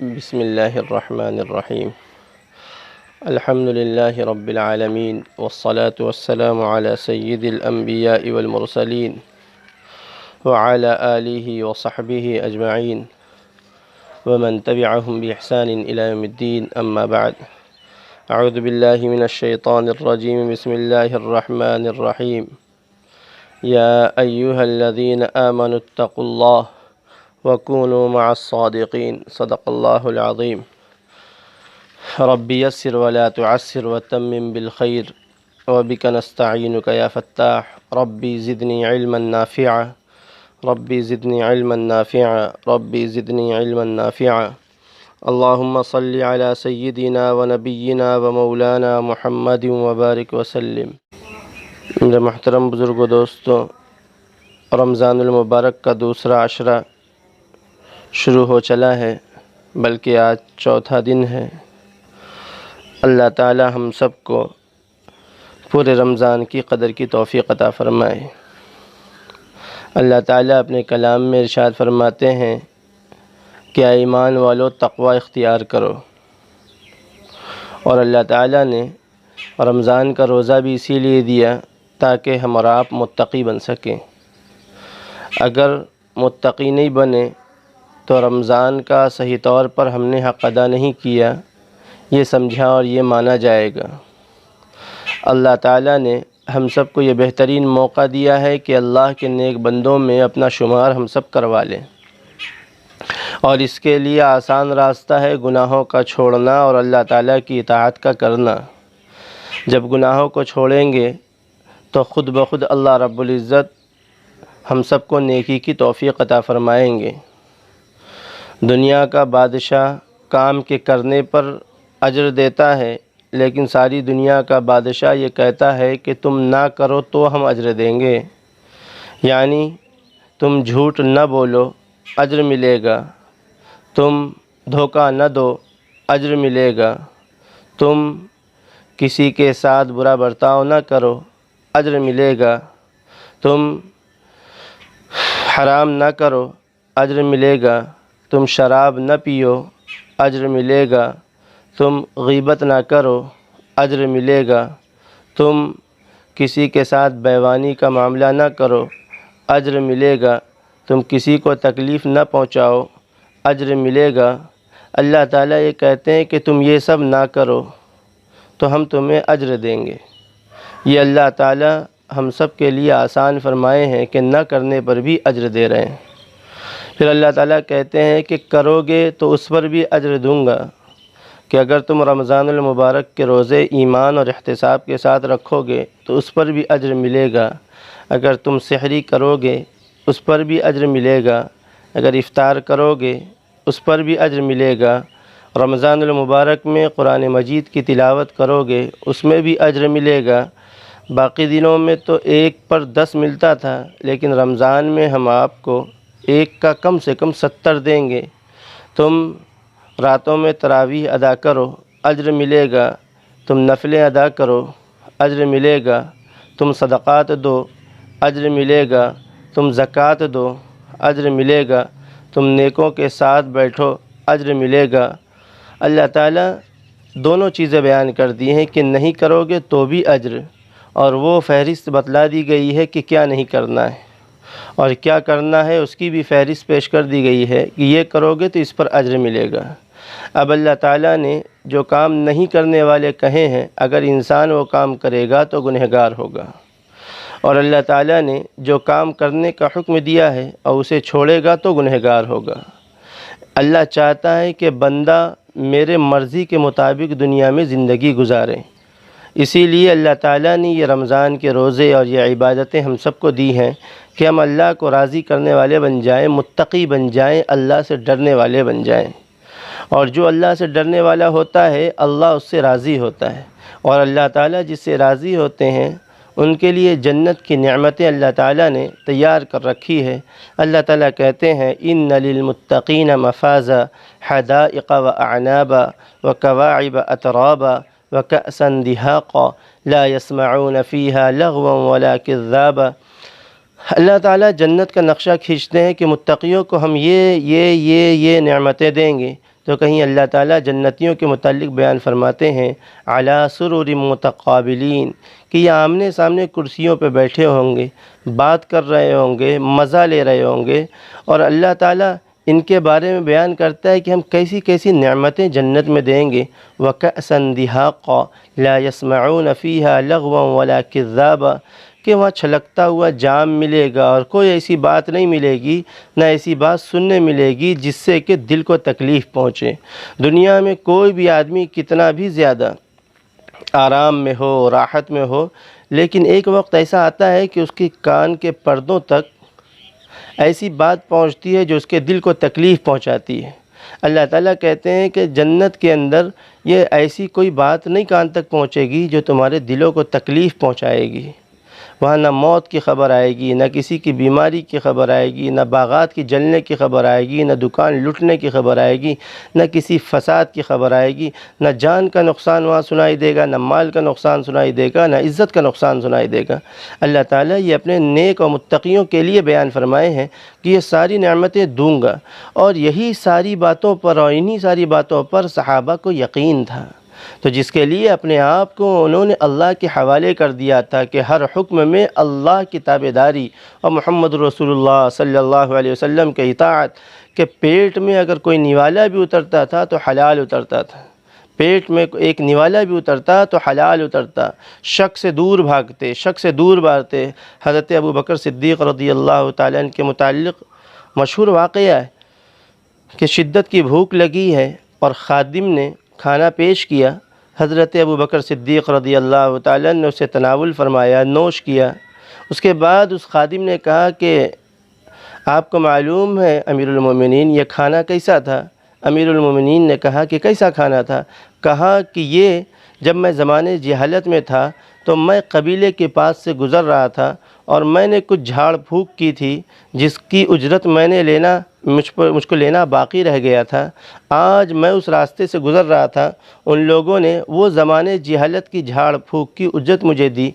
بسم الله الرحمن الرحيم. الحمد لله رب العالمين، والصلاة والسلام على سيد الأنبياء والمرسلين وعلى آله وصحبه أجمعين ومن تبعهم بإحسان إلى يوم الدين. أما بعد، أعوذ بالله من الشيطان الرجيم. بسم الله الرحمن الرحيم. يا أيها الذين آمنوا اتقوا الله وكونوا مع الصادقين. صدق الله العظيم. رب يسر ولا تعسر وتمم بالخير وبك نستعينك يا فتاح. ربي زدني علما نافعا، ربي زدني علما نافعا، ربي زدني علما نافعا. اللهم صل على سيدنا ونبينا ومولانا محمد وبارک وسلم. میرے محترم بزرگ و دوستوں، رمضان المبارک کا دوسرا عشرہ شروع ہو چلا ہے، بلکہ آج چوتھا دن ہے۔ اللہ تعالی ہم سب کو پورے رمضان کی قدر کی توفیق عطا فرمائے۔ اللہ تعالی اپنے کلام میں ارشاد فرماتے ہیں کہ اے ایمان والو تقوی اختیار کرو، اور اللہ تعالی نے رمضان کا روزہ بھی اسی لیے دیا تاکہ ہم اور آپ متقی بن سکیں۔ اگر متقی نہیں بنے تو رمضان کا صحیح طور پر ہم نے حق ادا نہیں کیا، یہ سمجھا اور یہ مانا جائے گا۔ اللہ تعالیٰ نے ہم سب کو یہ بہترین موقع دیا ہے کہ اللہ کے نیک بندوں میں اپنا شمار ہم سب کروا لیں، اور اس کے لیے آسان راستہ ہے گناہوں کا چھوڑنا اور اللہ تعالیٰ کی اطاعت کا کرنا۔ جب گناہوں کو چھوڑیں گے تو خود بخود اللہ رب العزت ہم سب کو نیکی کی توفیق عطا فرمائیں گے۔ دنیا کا بادشاہ کام کے کرنے پر اجر دیتا ہے، لیکن ساری دنیا کا بادشاہ یہ کہتا ہے کہ تم نہ کرو تو ہم اجر دیں گے، یعنی تم جھوٹ نہ بولو اجر ملے گا، تم دھوکہ نہ دو اجر ملے گا، تم کسی کے ساتھ برا برتاؤ نہ کرو اجر ملے گا، تم حرام نہ کرو اجر ملے گا، تم شراب نہ پیو اجر ملے گا، تم غیبت نہ کرو اجر ملے گا، تم کسی کے ساتھ بیوانی کا معاملہ نہ کرو اجر ملے گا، تم کسی کو تکلیف نہ پہنچاؤ اجر ملے گا۔ اللہ تعالیٰ یہ کہتے ہیں کہ تم یہ سب نہ کرو تو ہم تمہیں اجر دیں گے۔ یہ اللہ تعالیٰ ہم سب کے لیے آسان فرمائے ہیں کہ نہ کرنے پر بھی اجر دے رہے ہیں۔ پھر اللہ تعالیٰ کہتے ہیں کہ کرو گے تو اس پر بھی اجر دوں گا، کہ اگر تم رمضان المبارک کے روزے ایمان اور احتساب کے ساتھ رکھو گے تو اس پر بھی اجر ملے گا، اگر تم سحری کرو گے اس پر بھی اجر ملے گا، اگر افطار کرو گے اس پر بھی اجر ملے گا، رمضان المبارک میں قرآن مجید کی تلاوت کرو گے اس میں بھی اجر ملے گا۔ باقی دنوں میں تو 1 پر 10 ملتا تھا، لیکن رمضان میں ہم آپ کو 1 کا کم سے کم 70 دیں گے۔ تم راتوں میں تراویح ادا کرو اجر ملے گا، تم نفلیں ادا کرو اجر ملے گا، تم صدقات دو اجر ملے گا، تم زکوٰۃ دو اجر ملے گا، تم نیکوں کے ساتھ بیٹھو اجر ملے گا۔ اللہ تعالیٰ دونوں چیزیں بیان کر دی ہیں کہ نہیں کرو گے تو بھی اجر، اور وہ فہرست بتلا دی گئی ہے کہ کیا نہیں کرنا ہے، اور کیا کرنا ہے اس کی بھی فہرست پیش کر دی گئی ہے کہ یہ کرو گے تو اس پر اجر ملے گا۔ اب اللہ تعالیٰ نے جو کام نہیں کرنے والے کہے ہیں، اگر انسان وہ کام کرے گا تو گنہگار ہوگا، اور اللہ تعالیٰ نے جو کام کرنے کا حکم دیا ہے اور اسے چھوڑے گا تو گنہگار ہوگا۔ اللہ چاہتا ہے کہ بندہ میرے مرضی کے مطابق دنیا میں زندگی گزارے، اسی لیے اللہ تعالیٰ نے یہ رمضان کے روزے اور یہ عبادتیں ہم سب کو دی ہیں کہ ہم اللہ کو راضی کرنے والے بن جائیں، متقی بن جائیں، اللہ سے ڈرنے والے بن جائیں۔ اور جو اللہ سے ڈرنے والا ہوتا ہے اللہ اس سے راضی ہوتا ہے، اور اللہ تعالیٰ جس سے راضی ہوتے ہیں ان کے لیے جنت کی نعمتیں اللہ تعالیٰ نے تیار کر رکھی ہے۔ اللہ تعالیٰ کہتے ہیں ان للمتقین مفازا حدائق واعنابا وکواعب اترابا وکأسا دہاقا لا يسمعون فیہا لغوا ولا کذابا۔ اللہ تعالیٰ جنت کا نقشہ کھینچتے ہیں کہ متقیوں کو ہم یہ نعمتیں دیں گے تو کہیں اللہ تعالیٰ جنتیوں کے متعلق بیان فرماتے ہیں علی سرر متقابلین، کہ یہ آمنے سامنے کرسیوں پہ بیٹھے ہوں گے، بات کر رہے ہوں گے، مزہ لے رہے ہوں گے، اور اللہ تعالیٰ ان کے بارے میں بیان کرتا ہے کہ ہم کیسی کیسی نعمتیں جنت میں دیں گے۔ وَكَأْسًا دِهَاقًا لَا يَسْمَعُونَ فِيهَا لَغْوًا وَلَا كِذَّابًا، کہ وہاں چھلکتا ہوا جام ملے گا اور کوئی ایسی بات نہیں ملے گی، نہ ایسی بات سننے ملے گی جس سے کہ دل کو تکلیف پہنچے۔ دنیا میں کوئی بھی آدمی کتنا بھی زیادہ آرام میں ہو، راحت میں ہو، لیکن ایک وقت ایسا آتا ہے کہ اس کی کان کے پردوں تک ایسی بات پہنچتی ہے جو اس کے دل کو تکلیف پہنچاتی ہے۔ اللہ تعالیٰ کہتے ہیں کہ جنت کے اندر یہ ایسی کوئی بات نہیں کان تک پہنچے گی جو تمہارے دلوں کو تکلیف پہنچائے گی۔ وہاں نہ موت کی خبر آئے گی، نہ کسی کی بیماری کی خبر آئے گی، نہ باغات کی جلنے کی خبر آئے گی، نہ دکان لٹنے کی خبر آئے گی، نہ کسی فساد کی خبر آئے گی، نہ جان کا نقصان وہاں سنائی دے گا، نہ مال کا نقصان سنائی دے گا، نہ عزت کا نقصان سنائی دے گا۔ اللہ تعالیٰ یہ اپنے نیک اور متقیوں کے لیے بیان فرمائے ہیں کہ یہ ساری نعمتیں دوں گا، اور یہی ساری باتوں پر اور انہی ساری باتوں پر صحابہ کو یقین تھا، تو جس کے لیے اپنے آپ کو انہوں نے اللہ کے حوالے کر دیا تھا کہ ہر حکم میں اللہ کی تابعداری اور محمد رسول اللہ صلی اللہ علیہ وسلم کے اطاعت، کہ پیٹ میں اگر کوئی نوالا بھی اترتا تھا تو حلال اترتا تھا، پیٹ میں ایک نوالا بھی اترتا تو حلال اترتا، شک سے دور بھاگتے، شک سے دور بھاگتے۔ حضرت ابوبکر صدیق رضی اللہ تعالیٰ عنہ کے متعلق مشہور واقعہ ہے کہ شدت کی بھوک لگی ہے اور خادم نے کھانا پیش کیا، حضرت ابوبکر صدیق رضی اللہ تعالیٰ نے اسے تناول فرمایا، نوش کیا۔ اس کے بعد اس خادم نے کہا کہ آپ کو معلوم ہے امیر المومنین یہ کھانا کیسا تھا؟ امیر المومنین نے کہا کہ کیسا کھانا تھا؟ کہا کہ یہ جب میں زمانے جہالت میں تھا تو میں قبیلے کے پاس سے گزر رہا تھا اور میں نے کچھ جھاڑ پھونک کی تھی جس کی اجرت میں نے مجھ کو لینا باقی رہ گیا تھا۔ آج میں اس راستے سے گزر رہا تھا، ان لوگوں نے وہ زمانے جہالت کی جھاڑ پھونک کی اجرت مجھے دی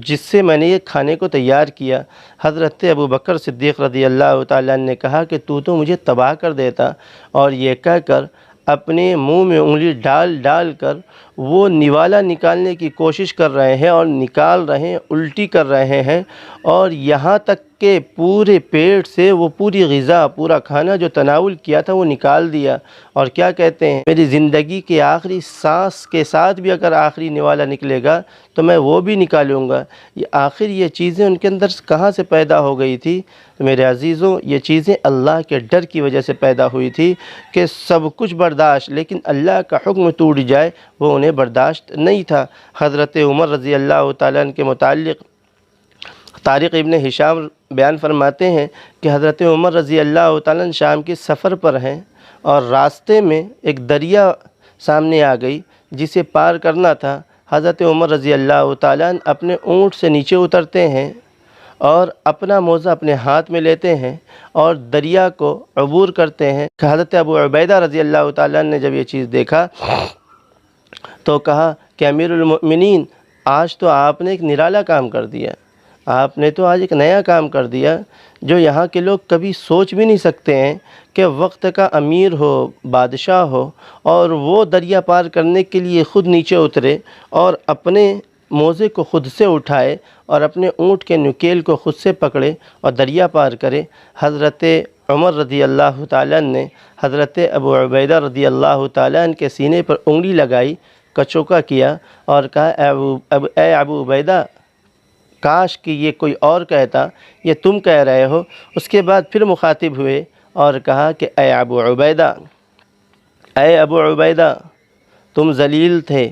جس سے میں نے یہ کھانے کو تیار کیا۔ حضرت ابوبکر صدیق رضی اللہ تعالیٰ نے کہا کہ تو مجھے تباہ کر دیتا، اور یہ کہہ کر اپنے منہ میں انگلی ڈال ڈال کر وہ نوالا نکالنے کی کوشش کر رہے ہیں اور نکال رہے ہیں، الٹی کر رہے ہیں، اور یہاں تک کہ پورے پیٹ سے وہ پوری غذا، پورا کھانا جو تناول کیا تھا وہ نکال دیا۔ اور کیا کہتے ہیں، میری زندگی کے آخری سانس کے ساتھ بھی اگر آخری نوالا نکلے گا تو میں وہ بھی نکالوں گا۔ آخر یہ چیزیں ان کے اندر کہاں سے پیدا ہو گئی تھی؟ تو میرے عزیزوں، یہ چیزیں اللہ کے ڈر کی وجہ سے پیدا ہوئی تھی کہ سب کچھ برداشت، لیکن اللہ کا حکم ٹوٹ جائے وہ انہیں برداشت نہیں تھا۔ حضرت عمر رضی اللہ تعالیٰ عنہ کے متعلق طارق ابن ہشام بیان فرماتے ہیں کہ حضرت عمر رضی اللہ تعالیٰ عنہ شام کے سفر پر ہیں اور راستے میں ایک دریا سامنے آ گئی جسے پار کرنا تھا۔ حضرت عمر رضی اللہ تعالیٰ عنہ اپنے اونٹ سے نیچے اترتے ہیں اور اپنا موزہ اپنے ہاتھ میں لیتے ہیں اور دریا کو عبور کرتے ہیں۔ حضرت ابو عبیدہ رضی اللہ تعالیٰ عنہ نے جب یہ چیز دیکھا تو کہا کہ امیر المؤمنین، آج تو آپ نے ایک نرالا کام کر دیا، آپ نے تو آج ایک نیا کام کر دیا جو یہاں کے لوگ کبھی سوچ بھی نہیں سکتے ہیں کہ وقت کا امیر ہو، بادشاہ ہو، اور وہ دریا پار کرنے کے لیے خود نیچے اترے اور اپنے موزے کو خود سے اٹھائے اور اپنے اونٹ کے نکیل کو خود سے پکڑے اور دریا پار کرے۔ حضرت عمر رضی اللہ تعالیٰ نے حضرت ابو عبیدہ رضی اللہ تعالیٰ کے سینے پر انگلی لگائی، کچوکا کیا اور کہا اے ابو عبیدہ، کاش کہ یہ کوئی اور کہتا، یہ تم کہہ رہے ہو۔ اس کے بعد پھر مخاطب ہوئے اور کہا کہ اے ابو عبیدہ، تم ذلیل تھے،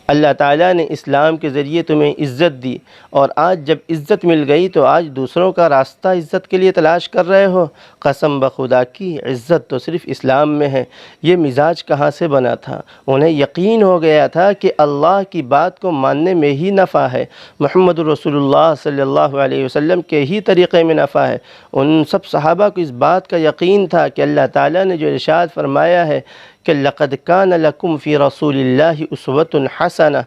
اللہ تعالیٰ نے اسلام کے ذریعے تمہیں عزت دی، اور آج جب عزت مل گئی تو آج دوسروں کا راستہ عزت کے لیے تلاش کر رہے ہو۔ قسم بخدا کی عزت تو صرف اسلام میں ہے۔ یہ مزاج کہاں سے بنا تھا؟ انہیں یقین ہو گیا تھا کہ اللہ کی بات کو ماننے میں ہی نفع ہے، محمد رسول اللہ صلی اللہ علیہ وسلم کے ہی طریقے میں نفع ہے۔ ان سب صحابہ کو اس بات کا یقین تھا کہ اللہ تعالیٰ نے جو ارشاد فرمایا ہے کہ لَقَدْ كَانَ لَكُمْ فِي رَسُولِ اللَّهِ أُسْوَةٌ حَسَنَةٌ،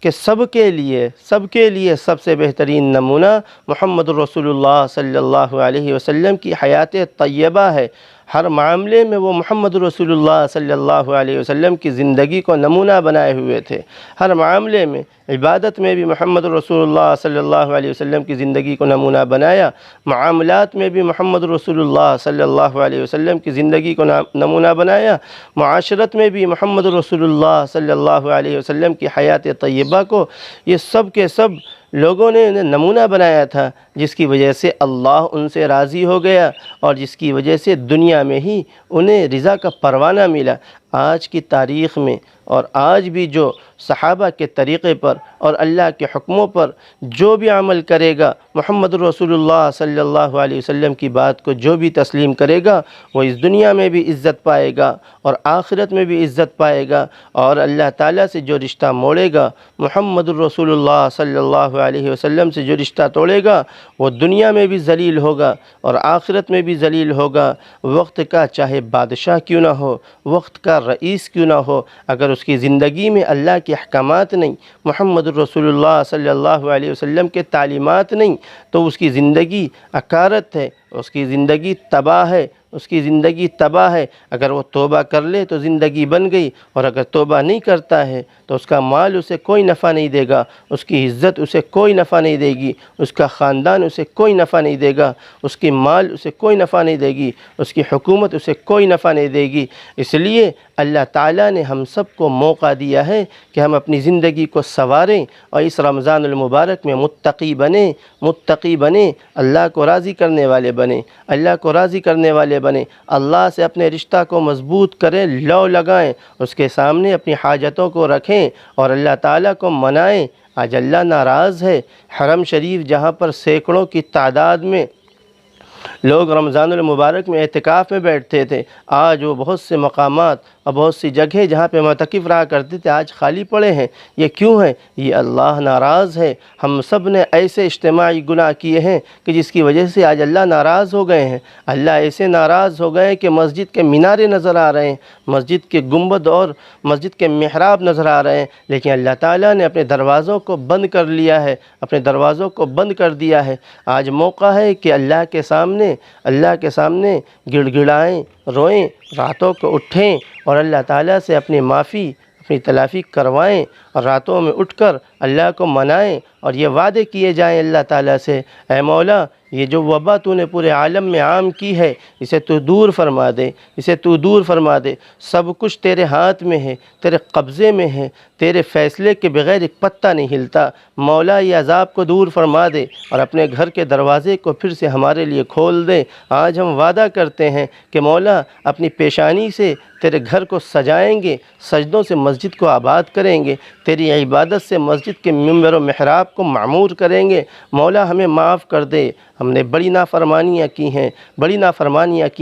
کہ سب کے لیے سب سے بہترین نمونہ محمد رسول اللہ صلی اللہ علیہ وسلم کی حیات طیبہ ہے۔ ہر معاملے میں وہ محمد رسول اللہ صلی اللہ علیہ وسلم کی زندگی کو نمونہ بنائے ہوئے تھے۔ ہر معاملے میں، عبادت میں بھی محمد رسول اللہ صلی اللہ علیہ وسلم کی زندگی کو نمونہ بنایا، معاملات میں بھی محمد رسول اللہ صلی اللہ علیہ وسلم کی زندگی کو نمونہ بنایا، معاشرت میں بھی محمد رسول اللہ صلی اللہ علیہ وسلم کی حیات طیبہ کو یہ سب کے سب لوگوں نے انہیں نمونہ بنایا تھا، جس کی وجہ سے اللہ ان سے راضی ہو گیا اور جس کی وجہ سے دنیا میں ہی انہیں رضا کا پروانہ ملا۔ آج کی تاریخ میں اور آج بھی جو صحابہ کے طریقے پر اور اللہ کے حکموں پر جو بھی عمل کرے گا، محمد رسول اللہ صلی اللہ علیہ وسلم کی بات کو جو بھی تسلیم کرے گا، وہ اس دنیا میں بھی عزت پائے گا اور آخرت میں بھی عزت پائے گا، اور اللہ تعالیٰ سے جو رشتہ موڑے گا، محمد رسول اللہ صلی اللہ علیہ وسلم سے جو رشتہ توڑے گا، وہ دنیا میں بھی ذلیل ہوگا اور آخرت میں بھی ذلیل ہوگا۔ وقت کا چاہے بادشاہ کیوں نہ ہو، وقت کا رئیس کیوں نہ ہو، اگر اس کی زندگی میں اللہ کے احکامات نہیں، محمد رسول اللہ صلی اللہ علیہ وسلم کے تعلیمات نہیں، تو اس کی زندگی اکارت ہے، اس کی زندگی تباہ ہے، اس کی زندگی تباہ ہے۔ اگر وہ توبہ کر لے تو زندگی بن گئی، اور اگر توبہ نہیں کرتا ہے تو اس کا مال اسے کوئی نفع نہیں دے گا، اس کی عزت اسے کوئی نفع نہیں دے گی، اس کا خاندان اسے کوئی نفع نہیں دے گا، اس کی مال اسے کوئی نفع نہیں دے گی، اس کی حکومت اسے کوئی نفع نہیں دے گی۔ اس لیے اللہ تعالیٰ نے ہم سب کو موقع دیا ہے کہ ہم اپنی زندگی کو سنواریں اور اس رمضان المبارک میں متقی بنیں، اللہ کو راضی کرنے والے بنیں، اللہ کو راضی کرنے والے بنیں، اللہ سے اپنے رشتہ کو مضبوط کریں، لو لگائیں، اس کے سامنے اپنی حاجتوں کو رکھیں اور اللہ تعالیٰ کو منائیں۔ آج اللہ ناراض ہے۔ حرم شریف جہاں پر سینکڑوں کی تعداد میں لوگ رمضان المبارک میں اعتکاف میں بیٹھتے تھے، آج وہ بہت سے مقامات اور بہت سی جگہیں جہاں پہ معتکف رہا کرتے تھے آج خالی پڑے ہیں۔ یہ کیوں ہے؟ یہ اللہ ناراض ہے۔ ہم سب نے ایسے اجتماعی گناہ کیے ہیں کہ جس کی وجہ سے آج اللہ ناراض ہو گئے ہیں۔ اللہ ایسے ناراض ہو گئے کہ مسجد کے مینارے نظر آ رہے ہیں، مسجد کے گنبد اور مسجد کے محراب نظر آ رہے ہیں، لیکن اللہ تعالیٰ نے اپنے دروازوں کو بند کر لیا ہے، اپنے دروازوں کو بند کر دیا ہے۔ آج موقع ہے کہ اللہ کے سامنے گڑ گڑائیں، روئیں، راتوں کو اٹھیں اور اللہ تعالیٰ سے اپنی تلافی کروائیں، اور راتوں میں اٹھ کر اللہ کو منائیں اور یہ وعدے کیے جائیں اللہ تعالیٰ سے، اے مولا یہ جو وبا تو نے پورے عالم میں عام کی ہے، اسے تو دور فرما دے، اسے تو دور فرما دے۔ سب کچھ تیرے ہاتھ میں ہے، تیرے قبضے میں ہے، تیرے فیصلے کے بغیر ایک پتہ نہیں ہلتا۔ مولا یہ عذاب کو دور فرما دے اور اپنے گھر کے دروازے کو پھر سے ہمارے لیے کھول دے۔ آج ہم وعدہ کرتے ہیں کہ مولا اپنی پیشانی سے تیرے گھر کو سجائیں گے، سجدوں سے مسجد کو آباد کریں گے، تیری عبادت سے مسجد کے منبر و محراب کو معمور کریں گے۔ مولا ہمیں معاف کر دے، ہم نے بڑی نافرمانیاں کی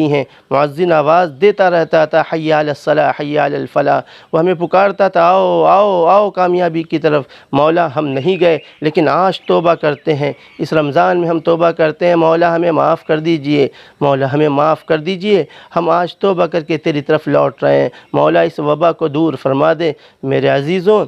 ہیں۔ مؤذن آواز دیتا رہتا تھا، حی علی الصلاح حی علی الفلاح، وہ ہمیں پکارتا تھا، آؤ آؤ آؤ کامیابی کی طرف۔ مولا ہم نہیں گئے، لیکن آج توبہ کرتے ہیں، اس رمضان میں ہم توبہ کرتے ہیں۔ مولا ہمیں معاف کر دیجئے، مولا ہمیں معاف کر دیجئے، ہم آج توبہ کر کے تیری طرف لوٹ رہے ہیں۔ مولا اس وبا کو دور فرما دے۔ میرے عزیزوں،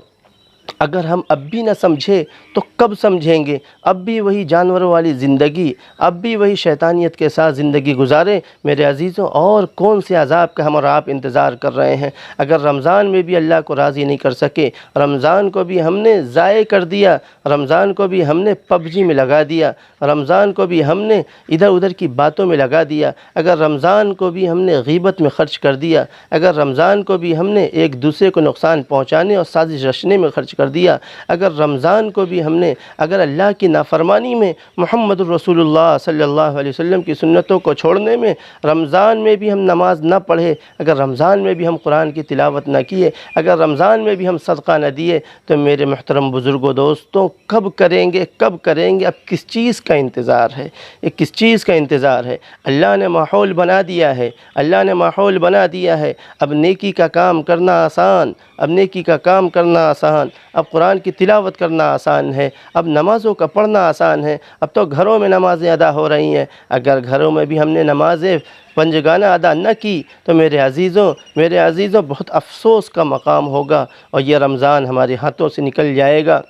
اگر ہم اب بھی نہ سمجھے تو کب سمجھیں گے؟ اب بھی وہی جانوروں والی زندگی، اب بھی وہی شیطانیت کے ساتھ زندگی گزارے۔ میرے عزیزوں، اور کون سے عذاب کا ہم اور آپ انتظار کر رہے ہیں؟ اگر رمضان میں بھی اللہ کو راضی نہیں کر سکے، رمضان کو بھی ہم نے ضائع کر دیا، رمضان کو بھی ہم نے پب جی میں لگا دیا، رمضان کو بھی ہم نے ادھر ادھر کی باتوں میں لگا دیا، اگر رمضان کو بھی ہم نے غیبت میں خرچ کر دیا، اگر رمضان کو بھی ہم نے ایک دوسرے کو نقصان پہنچانے اور سازش رچنے میں خرچ کر دیا، اگر رمضان کو بھی ہم نے اللہ کی نافرمانی میں، محمد رسول اللہ صلی اللہ علیہ وسلم کی سنتوں کو چھوڑنے میں، رمضان میں بھی ہم نماز نہ پڑھے، اگر رمضان میں بھی ہم قرآن کی تلاوت نہ کیے، اگر رمضان میں بھی ہم صدقہ نہ دیے، تو میرے محترم بزرگوں دوستوں کب کریں گے؟ اب کس چیز کا انتظار ہے؟ کس چیز کا انتظار ہے؟ اللہ نے ماحول بنا دیا ہے، اب نیکی کا کام کرنا آسان، اب قرآن کی تلاوت کرنا آسان ہے، اب نمازوں کا پڑھنا آسان ہے، اب تو گھروں میں نمازیں ادا ہو رہی ہیں۔ اگر گھروں میں بھی ہم نے نمازیں پنجگانہ ادا نہ کی تو میرے عزیزوں بہت افسوس کا مقام ہوگا، اور یہ رمضان ہمارے ہاتھوں سے نکل جائے گا۔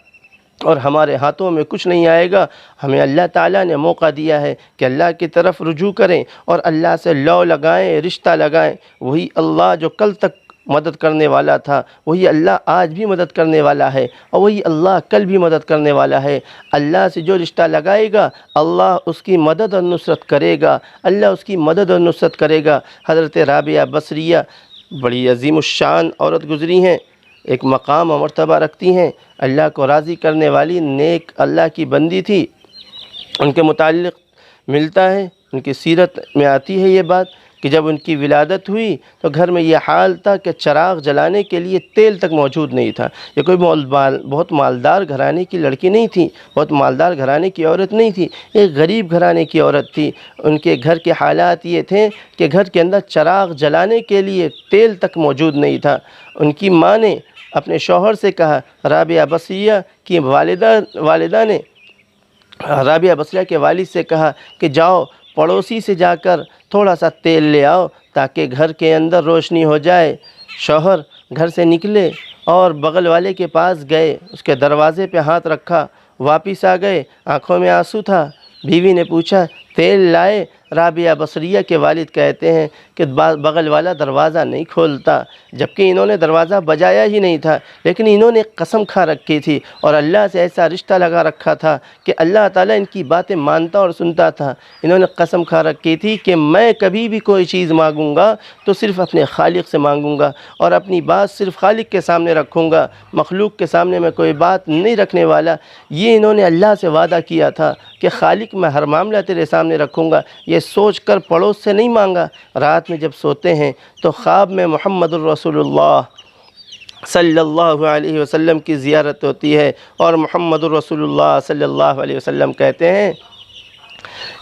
اور ہمارے ہاتھوں میں کچھ نہیں آئے گا۔ ہمیں اللہ تعالیٰ نے موقع دیا ہے کہ اللہ کی طرف رجوع کریں اور اللہ سے لو لگائیں، رشتہ لگائیں۔ وہی اللہ جو کل تک مدد کرنے والا تھا، وہی اللہ آج بھی مدد کرنے والا ہے، اور وہی اللہ کل بھی مدد کرنے والا ہے۔ اللہ سے جو رشتہ لگائے گا، اللہ اس کی مدد اور نصرت کرے گا، اللہ اس کی مدد اور نصرت کرے گا۔ حضرت رابعہ بصریہ بڑی عظیم الشان عورت گزری ہیں، ایک مقام و مرتبہ رکھتی ہیں، اللہ کو راضی کرنے والی نیک اللہ کی بندی تھی۔ ان کے متعلق ملتا ہے، ان کی سیرت میں آتی ہے یہ بات کہ جب ان کی ولادت ہوئی تو گھر میں یہ حال تھا کہ چراغ جلانے کے لیے تیل تک موجود نہیں تھا۔ یہ کوئی بہت مالدار گھرانے کی لڑکی نہیں تھی، بہت مالدار گھرانے کی عورت نہیں تھی، ایک غریب گھرانے کی عورت تھی۔ ان کے گھر کے حالات یہ تھے کہ گھر کے اندر چراغ جلانے کے لیے تیل تک موجود نہیں تھا۔ ان کی ماں نے اپنے شوہر سے کہا، رابعہ بصریہ کی والدہ نے رابعہ بصریہ کے والد سے کہا کہ جاؤ پڑوسی سے جا کر تھوڑا سا تیل لے آؤ تاکہ گھر کے اندر روشنی ہو جائے۔ شوہر گھر سے نکلے اور بغل والے کے پاس گئے، اس کے دروازے پہ ہاتھ رکھا، واپس آ گئے، آنکھوں میں آنسو تھا۔ بیوی نے پوچھا تیل لائے؟ رابعہ بصریہ کے والد کہتے ہیں کہ بغل والا دروازہ نہیں کھولتا، جبکہ انہوں نے دروازہ بجایا ہی نہیں تھا، لیکن انہوں نے قسم کھا رکھی تھی اور اللہ سے ایسا رشتہ لگا رکھا تھا کہ اللہ تعالیٰ ان کی باتیں مانتا اور سنتا تھا۔ انہوں نے قسم کھا رکھی تھی کہ میں کبھی بھی کوئی چیز مانگوں گا تو صرف اپنے خالق سے مانگوں گا، اور اپنی بات صرف خالق کے سامنے رکھوں گا، مخلوق کے سامنے میں کوئی بات نہیں رکھنے والا۔ یہ انہوں نے اللہ سے وعدہ کیا تھا کہ خالق میں ہر معاملہ تیرے سامنے رکھوں گا، یہ سوچ کر پڑوس سے نہیں مانگا۔ رات میں جب سوتے ہیں تو خواب میں محمد الرسول اللہ صلی اللہ علیہ وسلم کی زیارت ہوتی ہے، اور محمد الرسول اللہ صلی اللہ علیہ وسلم کہتے ہیں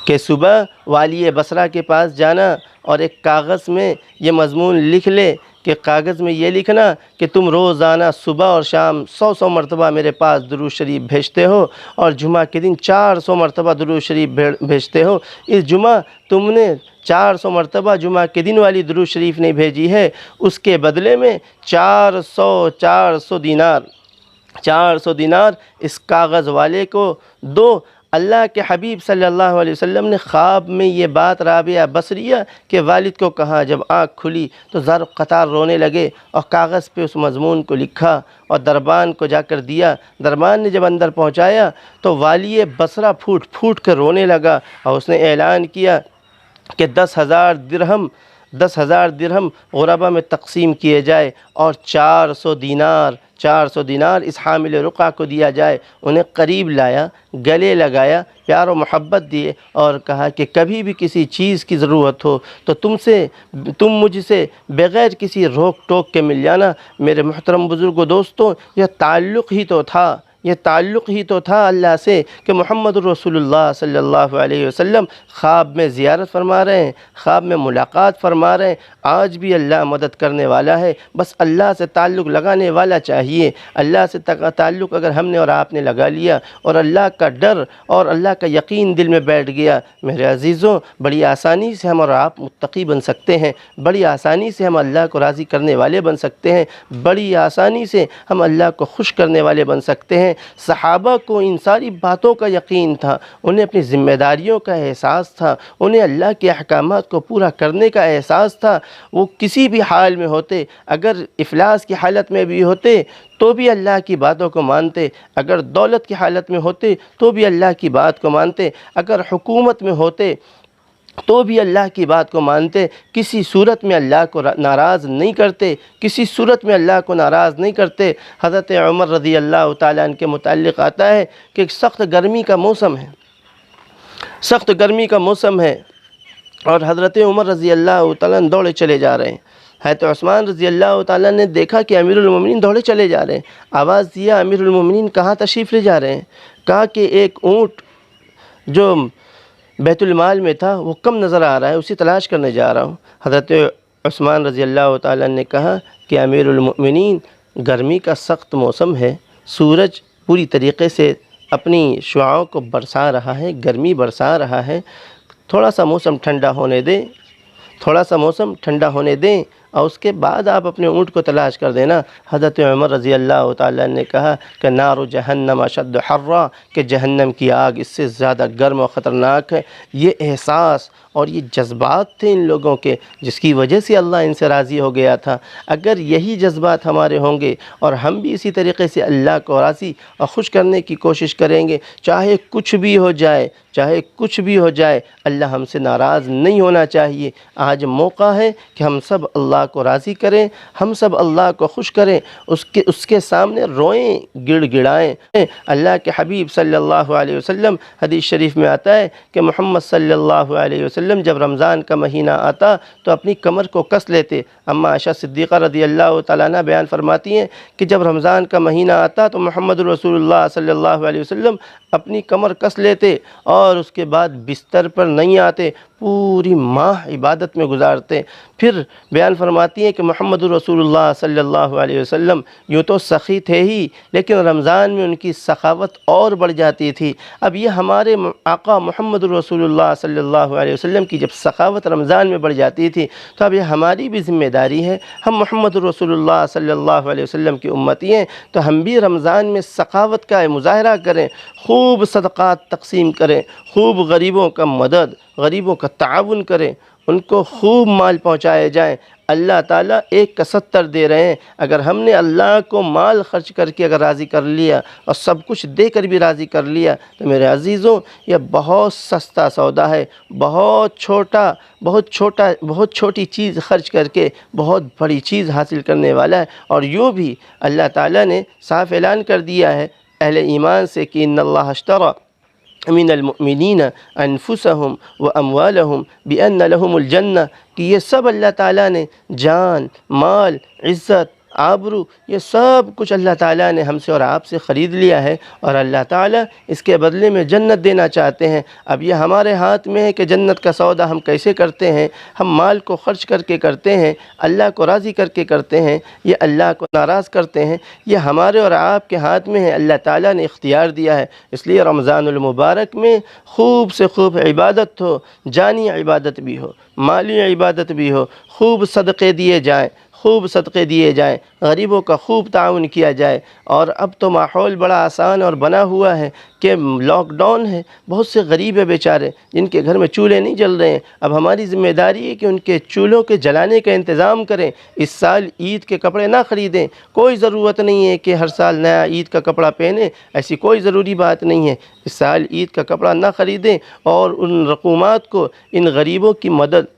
کہ صبح والی بصرہ کے پاس جانا اور ایک کاغذ میں یہ مضمون لکھ لے کہ کاغذ میں یہ لکھنا کہ تم روزانہ صبح اور شام 100 مرتبہ میرے پاس درود شریف بھیجتے ہو، اور جمعہ کے دن 400 مرتبہ درود شریف بھیجتے ہو۔ اس جمعہ تم نے 400 مرتبہ جمعہ کے دن والی درود شریف نہیں بھیجی ہے، اس کے بدلے میں 400 دینار اس کاغذ والے کو دو۔ اللہ کے حبیب صلی اللہ علیہ وسلم نے خواب میں یہ بات رابعہ بصریہ کے والد کو کہا۔ جب آنکھ کھلی تو زر قطار رونے لگے اور کاغذ پہ اس مضمون کو لکھا اور دربان کو جا کر دیا۔ دربان نے جب اندر پہنچایا تو والی بصرہ پھوٹ پھوٹ کر رونے لگا، اور اس نے اعلان کیا کہ 10,000 درہم غربا میں تقسیم کیے جائے، اور 400 دینار اس حامل رقعہ کو دیا جائے۔ انہیں قریب لایا، گلے لگایا، پیار و محبت دیے، اور کہا کہ کبھی بھی کسی چیز کی ضرورت ہو تو تم مجھ سے بغیر کسی روک ٹوک کے مل جانا۔ میرے محترم بزرگوں دوستوں، یہ تعلق ہی تو تھا اللہ سے کہ محمد الرسول اللہ صلی اللہ علیہ وسلم خواب میں زیارت فرما رہے ہیں، خواب میں ملاقات فرما رہے ہیں۔ آج بھی اللہ مدد کرنے والا ہے، بس اللہ سے تعلق لگانے والا چاہیے۔ اللہ سے تعلق اگر ہم نے اور آپ نے لگا لیا اور اللہ کا ڈر اور اللہ کا یقین دل میں بیٹھ گیا، میرے عزیزوں، بڑی آسانی سے ہم اور آپ متقی بن سکتے ہیں، بڑی آسانی سے ہم اللہ کو راضی کرنے والے بن سکتے ہیں، بڑی آسانی سے ہم اللہ کو خوش کرنے والے بن سکتے ہیں۔ صحابہ کو ان ساری باتوں کا یقین تھا، انہیں اپنی ذمہ داریوں کا احساس تھا، انہیں اللہ کے احکامات کو پورا کرنے کا احساس تھا۔ وہ کسی بھی حال میں ہوتے، اگر افلاس کی حالت میں بھی ہوتے تو بھی اللہ کی باتوں کو مانتے، اگر دولت کی حالت میں ہوتے تو بھی اللہ کی بات کو مانتے، اگر حکومت میں ہوتے تو بھی اللہ کی بات کو مانتے، کسی صورت میں اللہ کو ناراض نہیں کرتے، کسی صورت میں اللہ کو ناراض نہیں کرتے۔ حضرت عمر رضی اللہ تعالیٰ عنہ کے متعلق آتا ہے کہ ایک سخت گرمی کا موسم ہے اور حضرت عمر رضی اللہ تعالیٰ عنہ دوڑے چلے جا رہے ہیں۔ حضرت عثمان رضی اللہ تعالیٰ نے دیکھا کہ امیر المومنین دوڑے چلے جا رہے ہیں، آواز دیا امیر المومنین کہاں تشریف لے جا رہے ہیں؟ کہا کہ ایک اونٹ جو بیت المال میں تھا وہ کم نظر آ رہا ہے، اسی تلاش کرنے جا رہا ہوں۔ حضرت عثمان رضی اللہ تعالیٰ نے کہا کہ امیر المؤمنین، گرمی کا سخت موسم ہے، سورج پوری طریقے سے اپنی شعاعوں کو برسا رہا ہے، گرمی برسا رہا ہے، تھوڑا سا موسم ٹھنڈا ہونے دیں اور اس کے بعد آپ اپنے اونٹ کو تلاش کر دینا۔ حضرت عمر رضی اللہ تعالیٰ نے کہا کہ نار جہنم اشد حرا، کہ جہنم کی آگ اس سے زیادہ گرم و خطرناک ہے۔ یہ احساس اور یہ جذبات تھے ان لوگوں کے، جس کی وجہ سے اللہ ان سے راضی ہو گیا تھا۔ اگر یہی جذبات ہمارے ہوں گے اور ہم بھی اسی طریقے سے اللہ کو راضی اور خوش کرنے کی کوشش کریں گے، چاہے کچھ بھی ہو جائے، چاہے کچھ بھی ہو جائے، اللہ ہم سے ناراض نہیں ہونا چاہیے۔ آج موقع ہے کہ ہم سب اللہ کو راضی کریں، ہم سب اللہ کو خوش کریں، اس کے سامنے روئیں، گڑ گڑائیں۔ اللہ کے حبیب صلی اللہ علیہ وسلم، حدیث شریف میں آتا ہے کہ محمد صلی اللہ علیہ وسلم جب رمضان کا مہینہ آتا تو اپنی کمر کو کس لیتے۔ اما عائشہ صدیقہ رضی اللہ تعالیٰ عنہ بیان فرماتی ہیں کہ جب رمضان کا مہینہ آتا تو محمد رسول اللہ صلی اللہ علیہ وسلم اپنی کمر کس لیتے اور اس کے بعد بستر پر نہیں آتے، پوری ماہ عبادت میں گزارتے۔ پھر بیان فرماتی ہیں کہ محمد رسول اللہ صلی اللہ علیہ وسلم یوں تو سخی تھے ہی، لیکن رمضان میں ان کی سخاوت اور بڑھ جاتی تھی۔ اب یہ ہمارے آقا محمد رسول اللہ صلی اللہ علیہ وسلم کی جب سخاوت رمضان میں بڑھ جاتی تھی تو اب یہ ہماری بھی ذمہ داری ہے۔ ہم محمد رسول اللہ صلی اللہ علیہ وسلم کی امتی ہیں تو ہم بھی رمضان میں سخاوت کا مظاہرہ کریں، خوب صدقات تقسیم کریں، خوب غریبوں کا مدد، غریبوں کا تعاون کریں، ان کو خوب مال پہنچائے جائیں۔ اللہ تعالیٰ 1 کا 70 دے رہے ہیں۔ اگر ہم نے اللہ کو مال خرچ کر کے اگر راضی کر لیا اور سب کچھ دے کر بھی راضی کر لیا تو میرے عزیزوں یہ بہت سستا سودا ہے۔ بہت چھوٹی چیز خرچ کر کے بہت بڑی چیز حاصل کرنے والا ہے۔ اور یوں بھی اللہ تعالیٰ نے صاف اعلان کر دیا ہے اہل ایمان سے کہ ان اللہ اشتری من المؤمنین انفسهم واموالهم بان لهم الجنہ، کہ یہ سب اللہ تعالیٰ نے جان، مال، عزت، آبرو، یہ سب کچھ اللہ تعالیٰ نے ہم سے اور آپ سے خرید لیا ہے، اور اللہ تعالیٰ اس کے بدلے میں جنت دینا چاہتے ہیں۔ اب یہ ہمارے ہاتھ میں ہے کہ جنت کا سودا ہم کیسے کرتے ہیں۔ ہم مال کو خرچ کر کے کرتے ہیں، اللہ کو راضی کر کے کرتے ہیں، یہ اللہ کو ناراض کرتے ہیں، یہ ہمارے اور آپ کے ہاتھ میں ہے۔ اللہ تعالیٰ نے اختیار دیا ہے، اس لیے رمضان المبارک میں خوب سے خوب عبادت ہو، جانی عبادت بھی ہو، مالی عبادت بھی ہو، خوب صدقے دیے جائیں، غریبوں کا خوب تعاون کیا جائے۔ اور اب تو ماحول بڑا آسان اور بنا ہوا ہے کہ لاک ڈاؤن ہے، بہت سے غریب ہیں بیچارے جن کے گھر میں چولہے نہیں جل رہے ہیں۔ اب ہماری ذمہ داری ہے کہ ان کے چولہوں کے جلانے کا انتظام کریں۔ اس سال عید کے کپڑے نہ خریدیں، کوئی ضرورت نہیں ہے کہ ہر سال نیا عید کا کپڑا پہنیں، ایسی کوئی ضروری بات نہیں ہے۔ اس سال عید کا کپڑا نہ خریدیں اور ان رقومات کو ان غریبوں کی مدد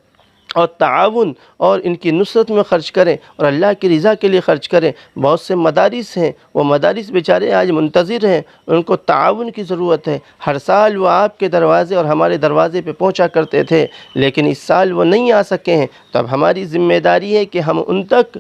اور تعاون اور ان کی نصرت میں خرچ کریں اور اللہ کی رضا کے لیے خرچ کریں۔ بہت سے مدارس ہیں، وہ مدارس بیچارے آج منتظر ہیں، ان کو تعاون کی ضرورت ہے۔ ہر سال وہ آپ کے دروازے اور ہمارے دروازے پہ پہنچا کرتے تھے، لیکن اس سال وہ نہیں آ سکے ہیں، تو اب ہماری ذمہ داری ہے کہ ہم ان تک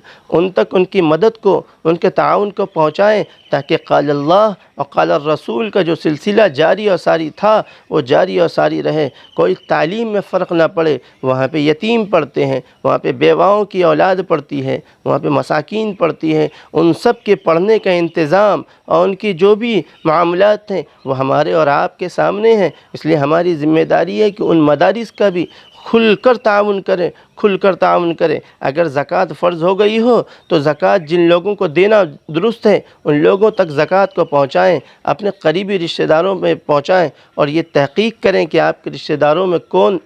ان کی مدد کو، ان کے تعاون کو پہنچائیں، تاکہ قال اللہ اور قال الرسول کا جو سلسلہ جاری اور ساری تھا وہ جاری اور ساری رہے۔ کوئی تعلیم میں فرق نہ پڑے، وہاں پہ یتیم پڑھتے ہیں، وہاں پہ بیواؤں کی اولاد پڑھتی ہے، وہاں پہ مساکین پڑھتی ہیں، ان سب کے پڑھنے کا انتظام اور ان کی جو بھی معاملات ہیں وہ ہمارے اور آپ کے سامنے ہیں۔ اس لیے ہماری ذمہ داری ہے کہ ان مدارس کا بھی کھل کر تعاون کریں۔ اگر زکوٰۃ فرض ہو گئی ہو تو زکوٰۃ جن لوگوں کو دینا درست ہے ان لوگوں تک زکوٰۃ کو پہنچائیں، اپنے قریبی رشتہ داروں میں پہنچائیں، اور یہ تحقیق کریں کہ آپ کے رشتہ داروں میں کون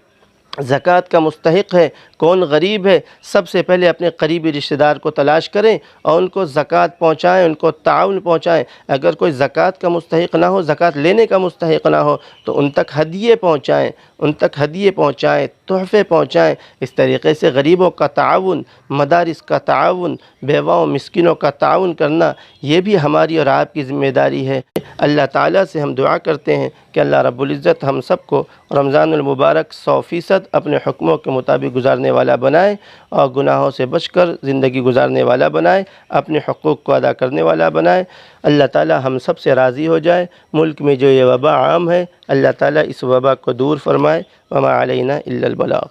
زکوٰۃ کا مستحق ہے، کون غریب ہے۔ سب سے پہلے اپنے قریبی رشتہ دار کو تلاش کریں اور ان کو زکوٰۃ پہنچائیں، ان کو تعاون پہنچائیں۔ اگر کوئی زکوٰۃ کا مستحق نہ ہو، زکوٰۃ لینے کا مستحق نہ ہو، تو ان تک ہدیے پہنچائیں، تحفے پہنچائیں۔ اس طریقے سے غریبوں کا تعاون، مدارس کا تعاون، بیواؤں مسکینوں کا تعاون کرنا، یہ بھی ہماری اور آپ کی ذمہ داری ہے۔ اللہ تعالیٰ سے ہم دعا کرتے ہیں کہ اللہ رب العزت ہم سب کو رمضان المبارک 100% اپنے حکموں کے مطابق گزارنے والا بنائے اور گناہوں سے بچ کر زندگی گزارنے والا بنائے، اپنے حقوق کو ادا کرنے والا بنائے۔ اللہ تعالیٰ ہم سب سے راضی ہو جائے۔ ملک میں جو یہ وبا عام ہے، اللہ تعالیٰ اس وبا کو دور فرمائے۔ وما علینا الا البلاغ۔